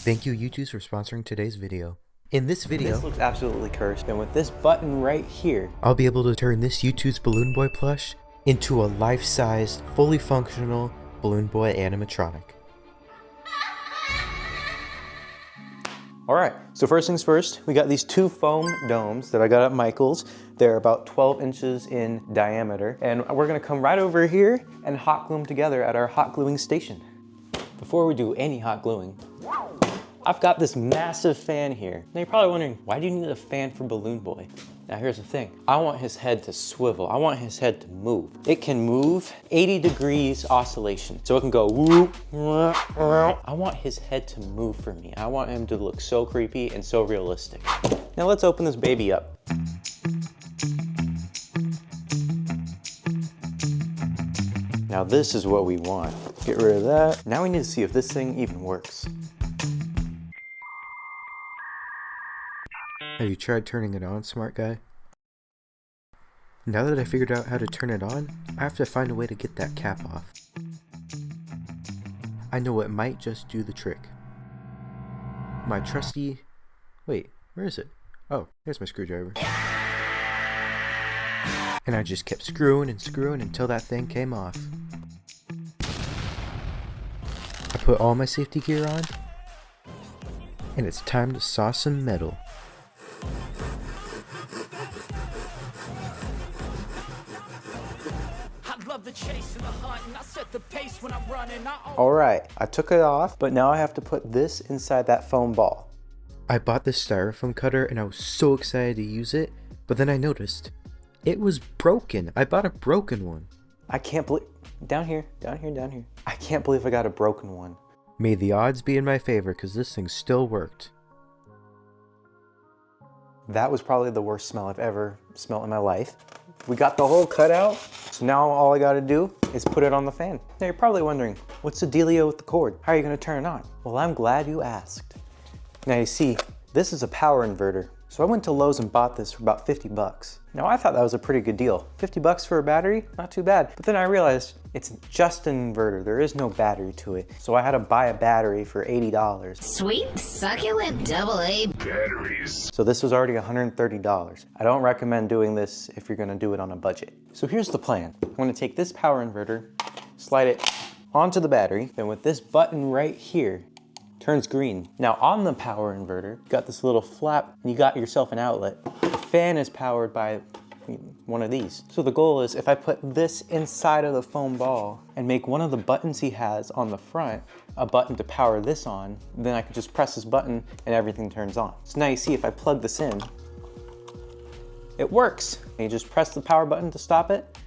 Thank you YouTubes for sponsoring today's video. In this video, This looks absolutely cursed, and with this button right here, I'll be able to turn this YouTube's Balloon Boy plush into a life-sized, fully functional Balloon Boy animatronic. Alright, so first things first, we got these two foam domes that I got at Michael's. They're about 12 inches in diameter, and we're gonna come right over here and hot glue them together at our hot gluing station. Before we do any hot gluing, I've got this massive fan here. Now you're probably wondering, why do you need a fan for Balloon Boy? Now here's the thing, I want his head to swivel. I want his head to move. It can move 80 degrees oscillation. So it can go whoop, I want his head to move for me. I want him to look so creepy and so realistic. Now let's open this baby up. Now this is what we want. Get rid of that. Now we need to see if this thing even works. Have you tried turning it on, smart guy? Now that I figured out how to turn it on, I have to find a way to get that cap off. I know it might just do the trick. My trusty... Wait, where is it? Oh, here's my screwdriver. And I just kept screwing and screwing until that thing came off. I put all my safety gear on, and it's time to saw some metal. Alright, I took it off, but now I have to put this inside that foam ball. I bought this styrofoam cutter and I was so excited to use it, but then I noticed it was broken. I bought a broken one. I can't believe... Down here. I can't believe I got a broken one. May the odds be in my favor because this thing still worked. That was probably the worst smell I've ever smelled in my life. We got the hole cut out, so now all I gotta do is put it on the fan. Now you're probably wondering, what's the dealio with the cord? How are you gonna turn it on? Well, I'm glad you asked. Now you see, this is a power inverter. So I went to Lowe's and bought this for about 50 bucks. Now I thought that was a pretty good deal. 50 bucks for a battery? Not too bad. But then I realized it's just an inverter. There is no battery to it. So I had to buy a battery for $80. Sweet, succulent, AA batteries. So this was already $130. I don't recommend doing this if you're gonna do it on a budget. So here's the plan. I'm gonna take this power inverter, slide it onto the battery, and with this button right here, turns green. Now on the power inverter, you got this little flap and you got yourself an outlet. The fan is powered by one of these. So the goal is if I put this inside of the foam ball and make one of the buttons he has on the front a button to power this on, then I can just press this button and everything turns on. So now you see if I plug this in, it works. And you just press the power button to stop it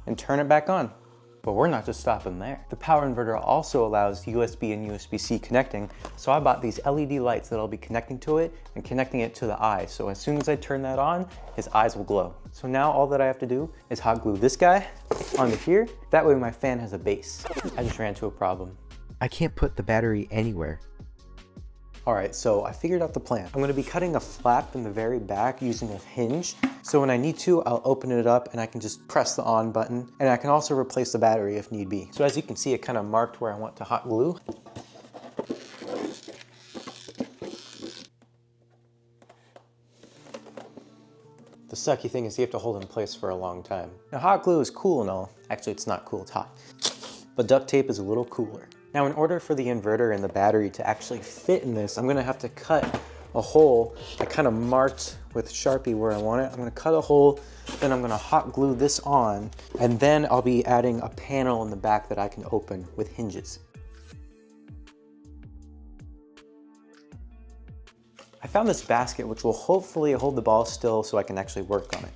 and turn it back on. But we're not just stopping there. The power inverter also allows USB and USB-C connecting, so I bought these LED lights that I'll be connecting to it and connecting it to the eye. So as soon as I turn that on, his eyes will glow. So now all that I have to do is hot glue this guy onto here. That way my fan has a base. I just ran into a problem. I can't put the battery anywhere. Alright, so I figured out the plan. I'm gonna be cutting a flap in the very back using a hinge. So when I need to, I'll open it up and I can just press the on button. And I can also replace the battery if need be. So as you can see, it kind of marked where I want to hot glue. The sucky thing is you have to hold it in place for a long time. Now hot glue is cool and all. Actually, it's not cool, it's hot. But duct tape is a little cooler. Now in order for the inverter and the battery to actually fit in this, I'm gonna have to cut a hole. I kind of marked with Sharpie where I want it. I'm gonna cut a hole, then I'm gonna hot glue this on, and then I'll be adding a panel in the back that I can open with hinges. I found this basket which will hopefully hold the ball still so I can actually work on it.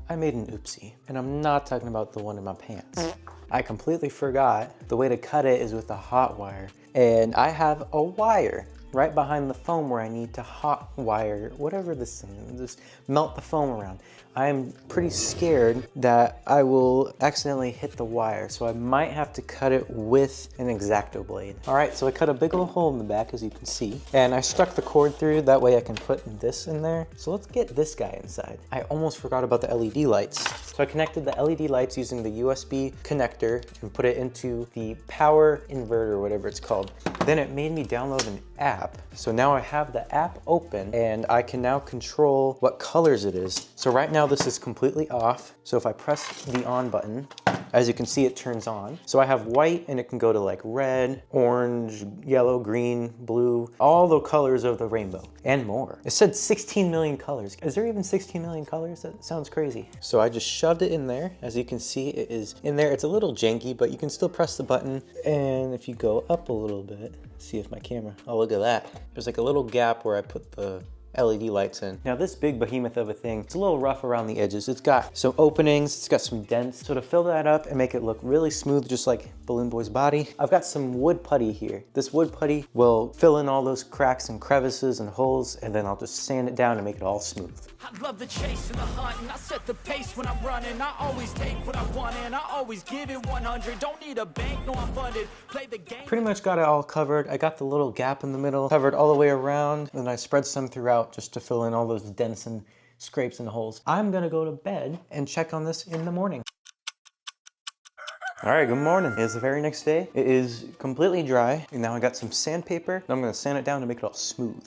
I made an oopsie, and I'm not talking about the one in my pants. I completely forgot the way to cut it is with a hot wire, and I have a wire. right behind the foam where I need to hot wire, whatever this thing, just melt the foam around. I'm pretty scared that I will accidentally hit the wire, so I might have to cut it with an X-Acto blade. All right, so I cut a big old hole in the back, as you can see, and I stuck the cord through, that way I can put this in there. So let's get this guy inside. I almost forgot about the LED lights. So I connected the LED lights using the USB connector and put it into the power inverter, whatever it's called. Then it made me download an app. So now I have the app open and I can now control what colors it is. So right now this is completely off. So if I press the on button, as you can see, it turns on. So I have white and it can go to like red, orange, yellow, green, blue, all the colors of the rainbow and more. It said 16 million colors. Is there even 16 million colors? That sounds crazy. So I just shoved it in there. As you can see, it is in there. It's a little janky, but you can still press the button. And if you go up a little bit, see if my camera, oh, look at that. There's like a little gap where I put the LED lights in. Now this big behemoth of a thing, it's a little rough around the edges. It's got some openings, it's got some dents. So to fill that up and make it look really smooth, just like Balloon Boy's body, I've got some wood putty here. This wood putty will fill in all those cracks and crevices and holes, and then I'll just sand it down and make it all smooth. I love the chase and the hunt, and I set the pace when I'm running. I always take what I want and I always give it 100. Don't need a bank, no, I'm funded. Play the game. Pretty much got it all covered. I got the little gap in the middle covered all the way around, and I spread some throughout just to fill in all those dents and scrapes and holes. I'm gonna go to bed and check on this in the morning. All right, good morning. It's the very next day. It is completely dry, and now I got some sandpaper, and I'm gonna sand it down to make it all smooth.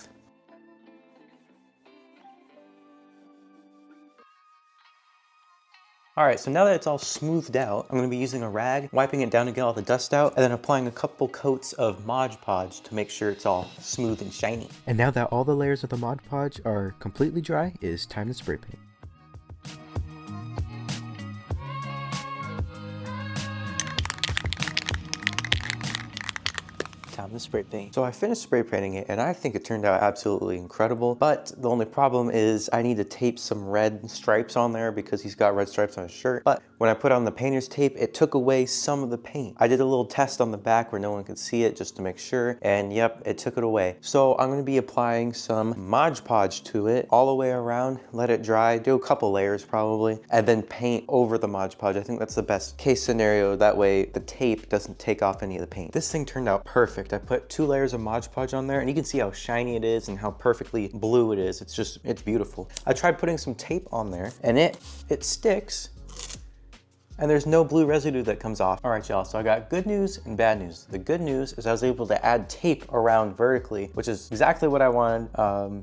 All right, so now that it's all smoothed out, I'm gonna be using a rag, wiping it down to get all the dust out, and then applying a couple coats of Mod Podge to make sure it's all smooth and shiny. And now that all the layers of the Mod Podge are completely dry, it is time to spray paint. Time to spray paint. So I finished spray painting it and I think it turned out absolutely incredible, but the only problem is I need to tape some red stripes on there because he's got red stripes on his shirt. But when I put on the painter's tape, it took away some of the paint. I did a little test on the back where no one could see it just to make sure, and yep, it took it away. So I'm gonna be applying some Mod Podge to it all the way around, let it dry, do a couple layers probably, and then paint over the Mod Podge. I think that's the best case scenario. That way the tape doesn't take off any of the paint. This thing turned out perfect. I put 2 layers of Mod Podge on there and you can see how shiny it is and how perfectly blue it is. It's beautiful. I tried putting some tape on there and it sticks, and there's no blue residue that comes off. All right, y'all, so I got good news and bad news. The good news is I was able to add tape around vertically, which is exactly what I wanted,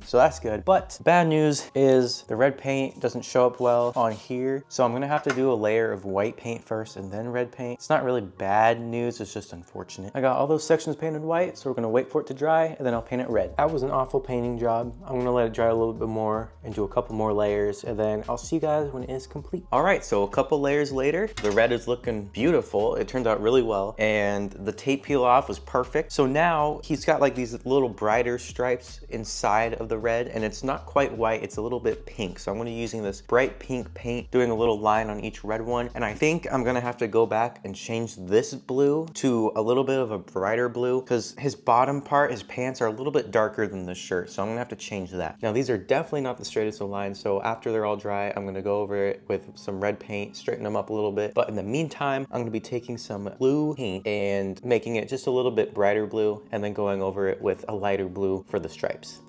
so that's good. But bad news is the red paint doesn't show up well on here, so I'm gonna have to do a layer of white paint first and then red paint. It's not really bad news, it's just unfortunate. I got all those sections painted white, so we're gonna wait for it to dry, and then I'll paint it red. That was an awful painting job. I'm gonna let it dry a little bit more and do a couple more layers, and then I'll see you guys when it is complete. All right, so a couple layers later, the red is looking beautiful. It turned out really well, and the tape peel off was perfect. So now he's got like these little brighter stripes inside of the red, and it's not quite white, it's a little bit pink. So I'm gonna be using this bright pink paint, doing a little line on each red one, and I think I'm gonna have to go back and change this blue to a little bit of a brighter blue, because his bottom part, his pants are a little bit darker than the shirt, so I'm gonna have to change that. Now these are definitely not the straightest of lines, so after they're all dry, I'm gonna go over it with some red paint, straighten them up a little bit. But in the meantime, I'm gonna be taking some blue paint and making it just a little bit brighter blue, and then going over it with a lighter blue for the stripes.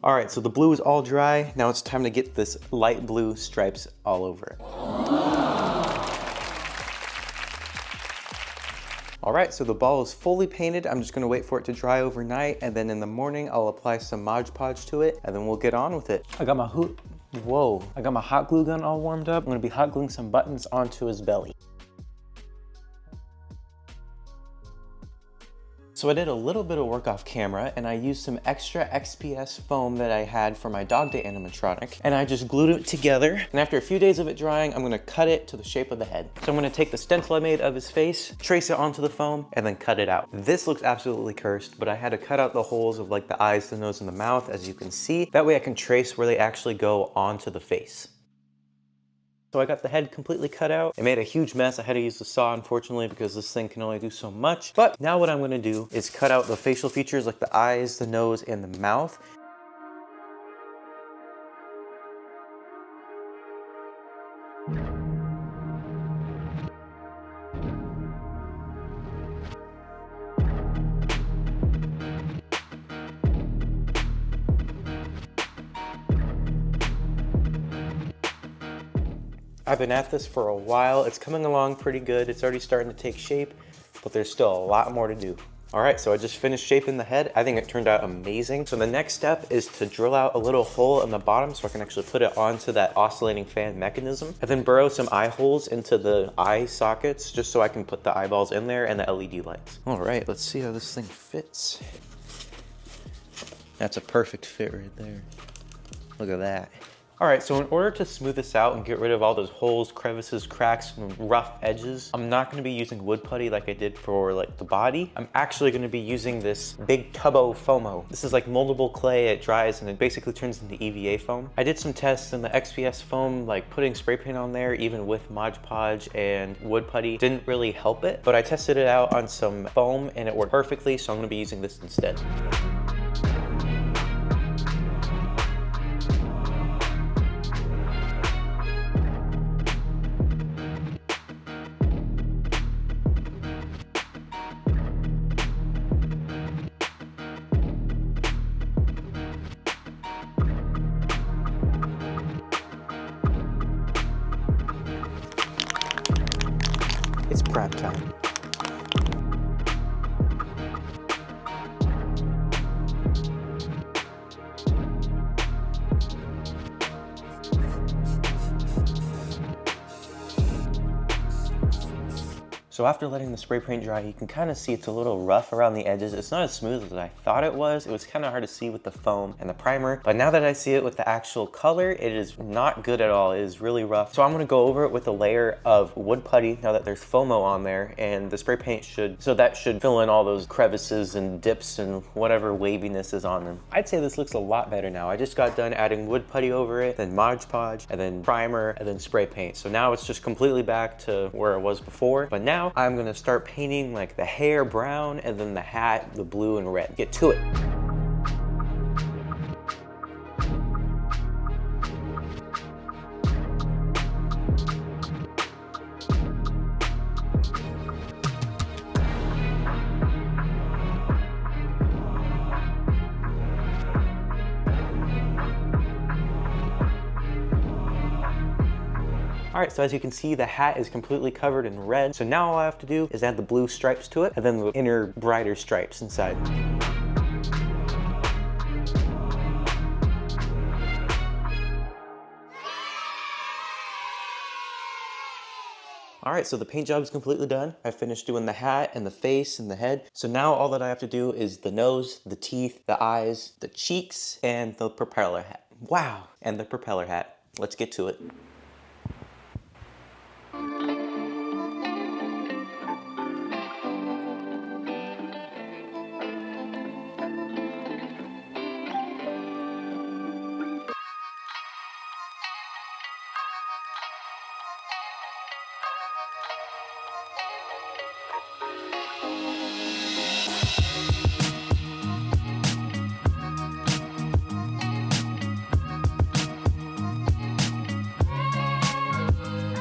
All right, so the blue is all dry. Now it's time to get this light blue stripes all over it. All right, so the ball is fully painted. I'm just gonna wait for it to dry overnight, and then in the morning, I'll apply some Mod Podge to it, and then we'll get on with it. I got my I got my hot glue gun all warmed up. I'm gonna be hot gluing some buttons onto his belly. So I did a little bit of work off camera, and I used some extra XPS foam that I had for my dog day animatronic, and I just glued it together. And after a few days of it drying, I'm gonna cut it to the shape of the head. So I'm gonna take the stencil I made of his face, trace it onto the foam, and then cut it out. This looks absolutely cursed, but I had to cut out the holes of like the eyes, the nose, and the mouth, as you can see. That way I can trace where they actually go onto the face. So I got the head completely cut out. It made a huge mess. I had to use the saw, unfortunately, because this thing can only do so much. But now what I'm gonna do is cut out the facial features like the eyes, the nose, and the mouth. I've been at this for a while. It's coming along pretty good. It's already starting to take shape, but there's still a lot more to do. All right, so I just finished shaping the head. I think it turned out amazing. So the next step is to drill out a little hole in the bottom so I can actually put it onto that oscillating fan mechanism, and then burrow some eye holes into the eye sockets just so I can put the eyeballs in there and the LED lights. All right, let's see how this thing fits. That's a perfect fit right there. Look at that. All right, so in order to smooth this out and get rid of all those holes, crevices, cracks, and rough edges, I'm not gonna be using wood putty like I did for like the body. I'm actually gonna be using this big tubbo foamo. This is like moldable clay, it dries and it basically turns into EVA foam. I did some tests in the XPS foam, like putting spray paint on there, even with Mod Podge and wood putty, didn't really help it, but I tested it out on some foam and it worked perfectly, so I'm gonna be using this instead. It's prep time. So after letting the spray paint dry, you can kind of see it's a little rough around the edges. It's not as smooth as I thought it was. It was kind of hard to see with the foam and the primer, but now that I see it with the actual color, it is not good at all. It is really rough. So I'm gonna go over it with a layer of wood putty now that there's foamo on there, and the spray paint should fill in all those crevices and dips and whatever waviness is on them. I'd say this looks a lot better now. I just got done adding wood putty over it, then Mod Podge, and then primer, and then spray paint. So now it's just completely back to where it was before, but now I'm gonna start painting like the hair brown and then the hat the blue and red. Get to it. All right, so as you can see, the hat is completely covered in red. So now all I have to do is add the blue stripes to it and then the inner brighter stripes inside. All right, so the paint job is completely done. I finished doing the hat and the face and the head. So now all that I have to do is the nose, the teeth, the eyes, the cheeks, and the propeller hat. Wow, and the propeller hat. Let's get to it.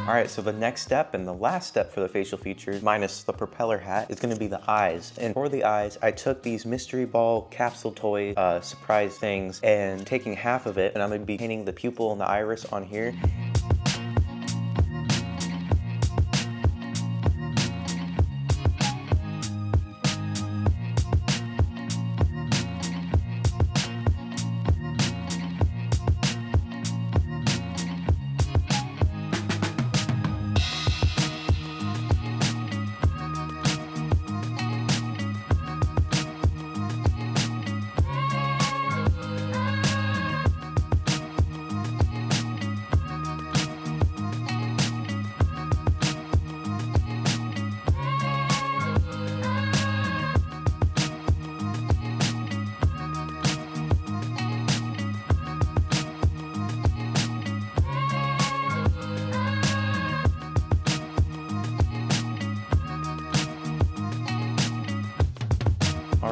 All right, so the next step and the last step for the facial features, minus the propeller hat, is gonna be the eyes. And for the eyes, I took these mystery ball capsule toy surprise things and taking half of it, and I'm gonna be painting the pupil and the iris on here.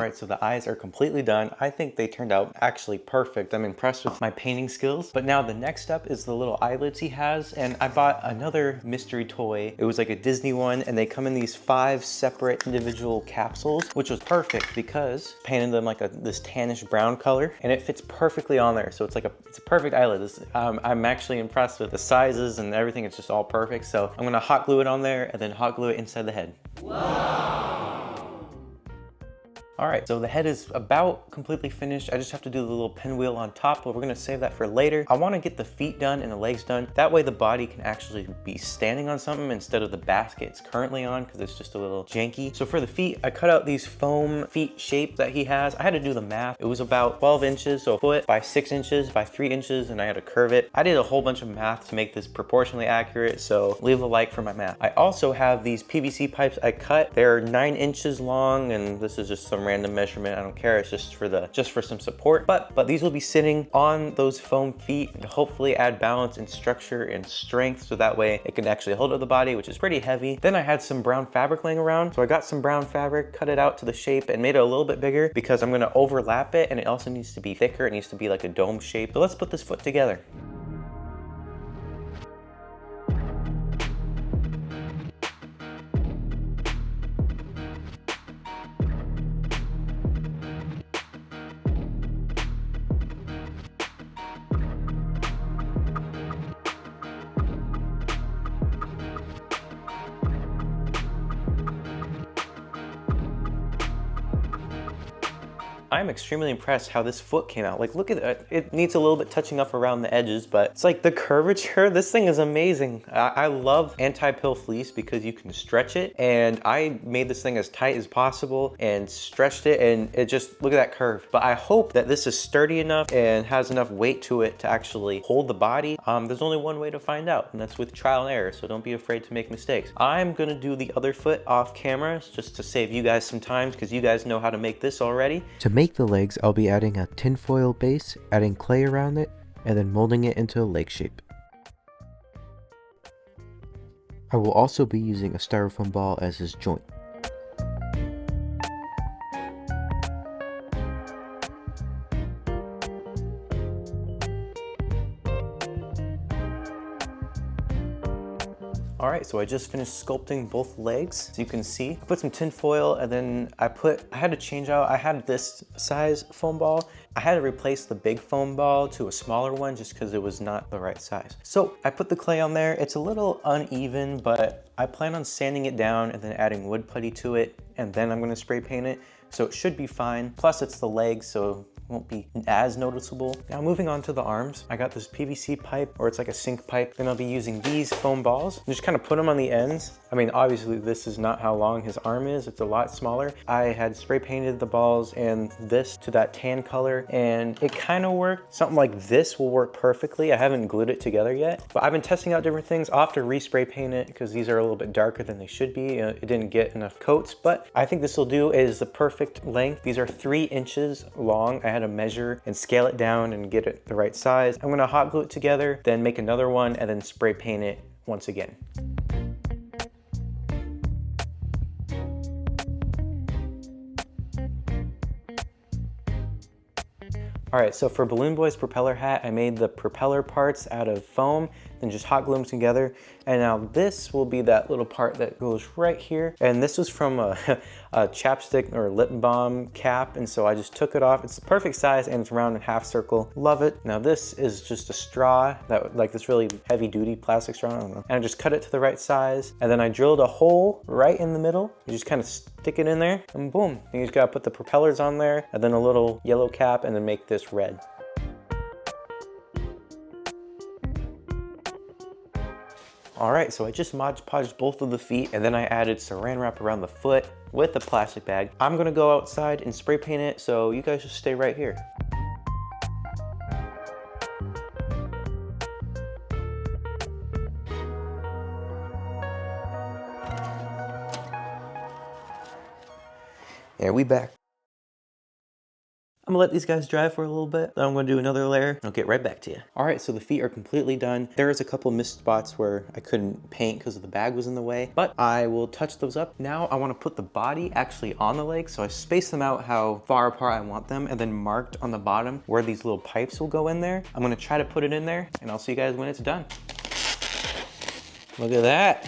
right, so the eyes are completely done. I think they turned out actually perfect. I'm impressed with my painting skills. But now the next step is the little eyelids he has. And I bought another mystery toy. It was like a Disney one, and they come in these 5 separate individual capsules, which was perfect because I painted them like this tannish brown color, and it fits perfectly on there. So it's like it's a perfect eyelid. I'm actually impressed with the sizes and everything. It's just all perfect. So I'm gonna hot glue it on there and then hot glue it inside the head. All right, so the head is about completely finished. I just have to do the little pinwheel on top, but we're gonna save that for later. I wanna get the feet done and the legs done. That way the body can actually be standing on something instead of the basket it's currently on, because it's just a little janky. So for the feet, I cut out these foam feet shape that he has. I had to do the math. It was about 12 inches, so a foot by 6 inches by 3 inches, and I had to curve it. I did a whole bunch of math to make this proportionally accurate, so leave a like for my math. I also have these PVC pipes I cut. They're 9 inches long, and this is just some random measurement. I don't care. It's just for some support. But these will be sitting on those foam feet to hopefully add balance and structure and strength, so that way it can actually hold up the body, which is pretty heavy. Then I had some brown fabric laying around, so I got some brown fabric, cut it out to the shape, and made it a little bit bigger because I'm going to overlap it, and it also needs to be thicker. It needs to be like a dome shape. So let's put this foot together. I'm extremely impressed how this foot came out. Like, look at it. It needs a little bit touching up around the edges, but it's like the curvature. This thing is amazing. I love anti-pill fleece because you can stretch it, and I made this thing as tight as possible and stretched it, and it just, look at that curve. But I hope that this is sturdy enough and has enough weight to it to actually hold the body. There's only one way to find out, and that's with trial and error, so don't be afraid to make mistakes. I'm gonna do the other foot off camera just to save you guys some time, because you guys know how to make this already. To make the legs, I'll be adding a tinfoil base, adding clay around it, and then molding it into a leg shape. I will also be using a styrofoam ball as his joint. All right, so I just finished sculpting both legs. As you can see, I put some tin foil, and then I had to change out, I had this size foam ball. I had to replace the big foam ball to a smaller one just because it was not the right size. So I put the clay on there. It's a little uneven, but I plan on sanding it down and then adding wood putty to it, and then I'm gonna spray paint it. So it should be fine. Plus it's the legs, so won't be as noticeable. Now moving on to the arms, I got this PVC pipe, or it's like a sink pipe. Then I'll be using these foam balls and just kind of put them on the ends. I mean, obviously this is not how long his arm is. It's a lot smaller. I had spray painted the balls and this to that tan color, and it kind of worked. Something like this will work perfectly. I haven't glued it together yet, but I've been testing out different things. I'll have to respray paint it because these are a little bit darker than they should be. It didn't get enough coats, but I think this will do. It is the perfect length. These are 3 inches long. I had to measure and scale it down and get it the right size. I'm gonna hot glue it together, then make another one, and then spray paint it once again. All right, so for Balloon Boy's propeller hat, I made the propeller parts out of foam, then just hot glue them together. And now this will be that little part that goes right here. And this was from a chapstick or lip balm cap, and so I just took it off. It's the perfect size, and it's round and half circle. Love it. Now this is just a straw, that like this really heavy duty plastic straw, I don't know. And I just cut it to the right size, and then I drilled a hole right in the middle. You just kind of stick it in there, and boom. And you just gotta put the propellers on there, and then a little yellow cap, and then make this red. All right, so I just Mod Podged both of the feet, and then I added saran wrap around the foot with the plastic bag. I'm gonna go outside and spray paint it, so you guys just stay right here. Yeah, we back. I'm gonna let these guys dry for a little bit. Then I'm gonna do another layer. I'll get right back to you. All right, so the feet are completely done. There is a couple missed spots where I couldn't paint because the bag was in the way, but I will touch those up. Now I wanna put the body actually on the legs, so I spaced them out how far apart I want them, and then marked on the bottom where these little pipes will go in there. I'm gonna try to put it in there, and I'll see you guys when it's done. Look at that.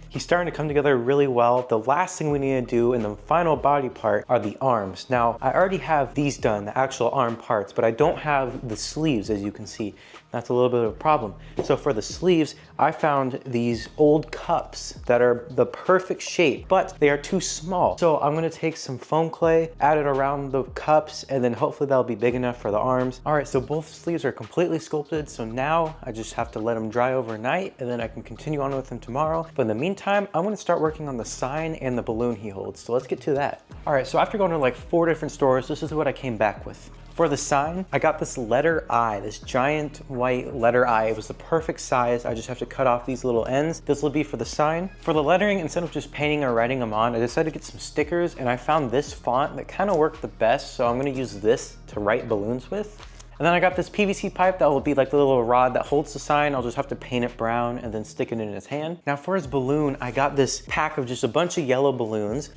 He's starting to come together really well. The last thing we need to do in the final body part are the arms. Now, I already have these done, the actual arm parts, but I don't have the sleeves, as you can see. That's a little bit of a problem. So for the sleeves, I found these old cups that are the perfect shape, but they are too small. So I'm gonna take some foam clay, add it around the cups, and then hopefully that'll be big enough for the arms. All right, so both sleeves are completely sculpted. So now I just have to let them dry overnight, and then I can continue on with them tomorrow. But in the meantime, I'm gonna start working on the sign and the balloon he holds. So let's get to that. All right, so after going to like 4 different stores, this is what I came back with. For the sign, I got this letter I, this giant white letter I. It was the perfect size. I just have to cut off these little ends. This will be for the sign. For the lettering, instead of just painting or writing them on, I decided to get some stickers, and I found this font that kind of worked the best, so I'm gonna use this to write balloons with. And then I got this PVC pipe that will be like the little rod that holds the sign. I'll just have to paint it brown and then stick it in his hand. Now for his balloon, I got this pack of just a bunch of yellow balloons.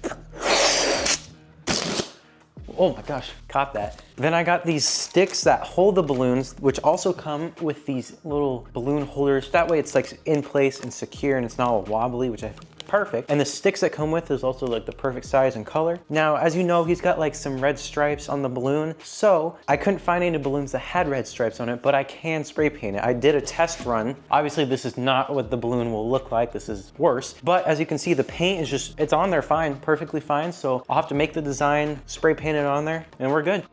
Oh my gosh, caught that. Then I got these sticks that hold the balloons, which also come with these little balloon holders. That way it's like in place and secure and it's not all wobbly, which I think is perfect. And the sticks that come with is also like the perfect size and color. Now, as you know, he's got like some red stripes on the balloon. So I couldn't find any balloons that had red stripes on it, but I can spray paint it. I did a test run. Obviously this is not what the balloon will look like. This is worse. But as you can see, the paint is just, it's on there fine, perfectly fine. So I'll have to make the design, spray paint it on there, and we're good.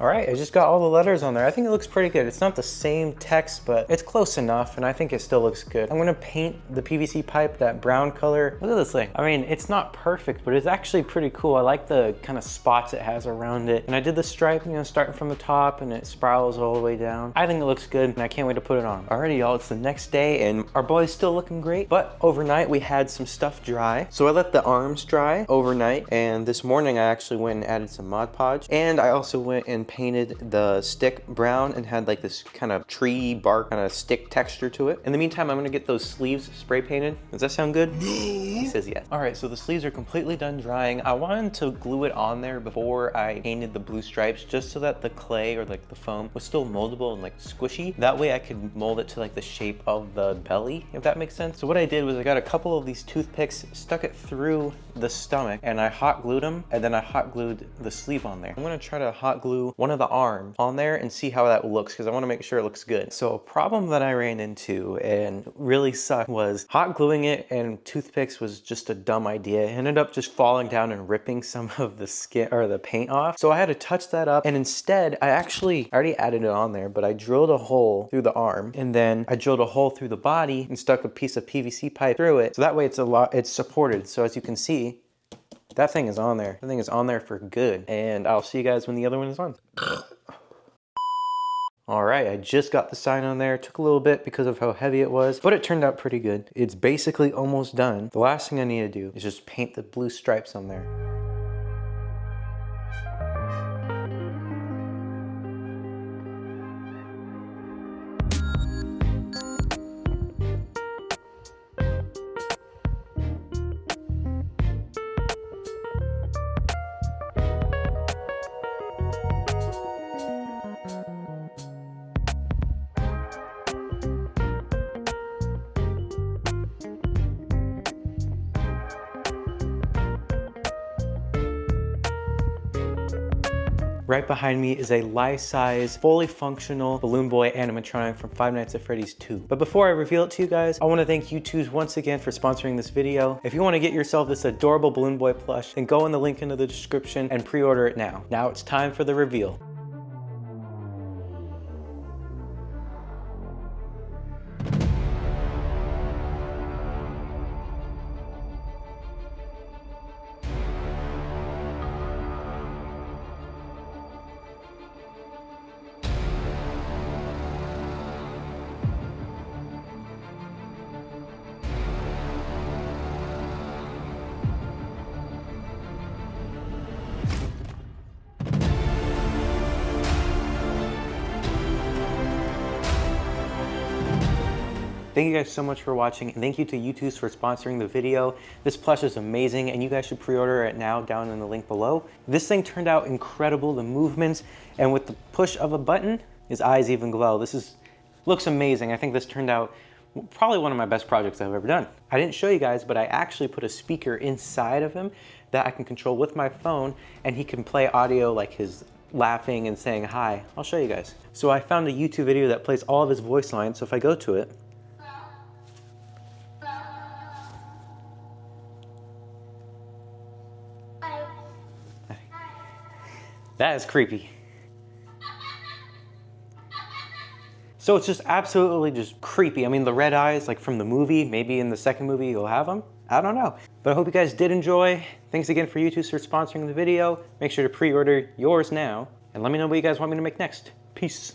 All right, I just got all the letters on there. I think it looks pretty good. It's not the same text, but it's close enough, and I think it still looks good. I'm gonna paint the PVC pipe that brown color. Look at this thing. I mean, it's not perfect, but it's actually pretty cool. I like the kind of spots it has around it. And I did the stripe, you know, starting from the top, and it spirals all the way down. I think it looks good, and I can't wait to put it on. Alrighty, y'all, it's the next day, and our boy's still looking great, but overnight we had some stuff dry. So I let the arms dry overnight, and this morning I actually went and added some Mod Podge, and I also went and painted the stick brown and had like this kind of tree bark kind of stick texture to it. In the meantime, I'm gonna get those sleeves spray painted. Does that sound good? No. He says yes. All right, so the sleeves are completely done drying. I wanted to glue it on there before I painted the blue stripes, just so that the clay or like the foam was still moldable and like squishy. That way I could mold it to like the shape of the belly, if that makes sense. So what I did was I got a couple of these toothpicks, stuck it through the stomach, and I hot glued them, and then I hot glued the sleeve on there. I'm gonna try to hot glue one of the arms on there and see how that looks, because I want to make sure it looks good. So a problem that I ran into and really sucked was hot gluing it, and toothpicks was just a dumb idea. It ended up just falling down and ripping some of the skin or the paint off. So I had to touch that up, and instead I already added it on there, but I drilled a hole through the arm, and then I drilled a hole through the body and stuck a piece of PVC pipe through it. So that way it's supported. So as you can see, that thing is on there. That thing is on there for good. And I'll see you guys when the other one is on. All right, I just got the sign on there. It took a little bit because of how heavy it was, but it turned out pretty good. It's basically almost done. The last thing I need to do is just paint the blue stripes on there. Right behind me is a life-size, fully functional Balloon Boy animatronic from Five Nights at Freddy's 2. But before I reveal it to you guys, I want to thank U2s once again for sponsoring this video. If you want to get yourself this adorable Balloon Boy plush, then go in the link in the description and pre-order it now. Now it's time for the reveal. Thank you guys so much for watching, and thank you to U2s for sponsoring the video. This plush is amazing, and you guys should pre-order it now down in the link below. This thing turned out incredible, the movements, and with the push of a button, his eyes even glow. Looks amazing. I think this turned out probably one of my best projects I've ever done. I didn't show you guys, but I actually put a speaker inside of him that I can control with my phone, and he can play audio like his laughing and saying hi. I'll show you guys. So I found a YouTube video that plays all of his voice lines, so if I go to it, that is creepy. So it's just absolutely just creepy. I mean, the red eyes, like from the movie, maybe in the second movie you'll have them. I don't know. But I hope you guys did enjoy. Thanks again for U2s for sponsoring the video. Make sure to pre-order yours now. And let me know what you guys want me to make next. Peace.